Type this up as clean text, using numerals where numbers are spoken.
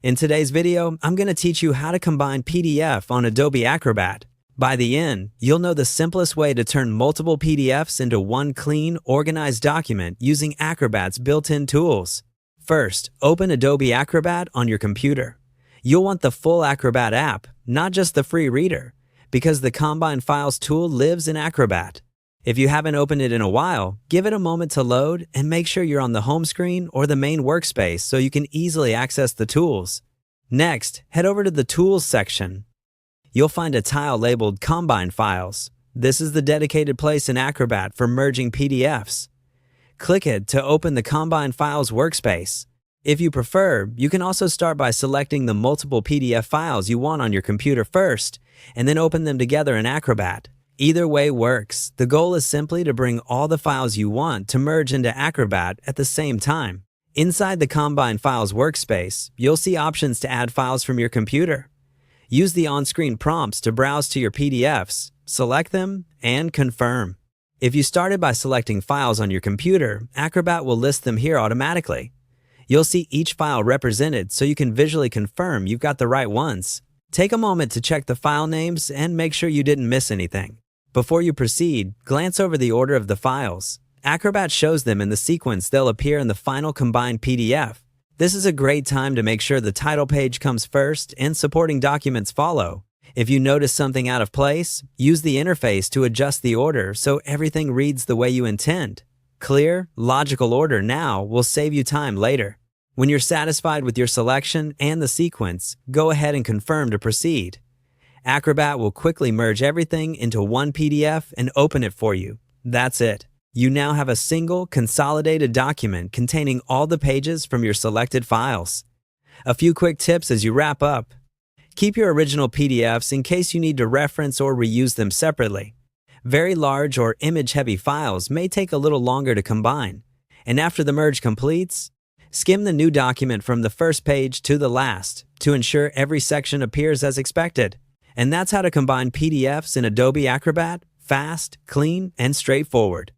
In today's video, I'm going to teach you how to combine PDF on Adobe Acrobat. By the end, you'll know the simplest way to turn multiple PDFs into one clean, organized document using Acrobat's built-in tools. First, open Adobe Acrobat on your computer. You'll want the full Acrobat app, not just the free reader, because the Combine Files tool lives in Acrobat. If you haven't opened it in a while, give it a moment to load and make sure you're on the home screen or the main workspace so you can easily access the tools. Next, head over to the Tools section. You'll find a tile labeled Combine Files. This is the dedicated place in Acrobat for merging PDFs. Click it to open the Combine Files workspace. If you prefer, you can also start by selecting the multiple PDF files you want on your computer first, and then open them together in Acrobat. Either way works. The goal is simply to bring all the files you want to merge into Acrobat at the same time. Inside the Combine Files workspace, you'll see options to add files from your computer. Use the on-screen prompts to browse to your PDFs, select them, and confirm. If you started by selecting files on your computer, Acrobat will list them here automatically. You'll see each file represented so you can visually confirm you've got the right ones. Take a moment to check the file names and make sure you didn't miss anything. Before you proceed, glance over the order of the files. Acrobat shows them in the sequence they'll appear in the final combined PDF. This is a great time to make sure the title page comes first and supporting documents follow. If you notice something out of place, use the interface to adjust the order so everything reads the way you intend. Clear, logical order now will save you time later. When you're satisfied with your selection and the sequence, go ahead and confirm to proceed. Acrobat will quickly merge everything into one PDF and open it for you. That's it. You now have a single, consolidated document containing all the pages from your selected files. A few quick tips as you wrap up. Keep your original PDFs in case you need to reference or reuse them separately. Very large or image-heavy files may take a little longer to combine. And after the merge completes, skim the new document from the first page to the last to ensure every section appears as expected. And that's how to combine PDFs in Adobe Acrobat, fast, clean, and straightforward.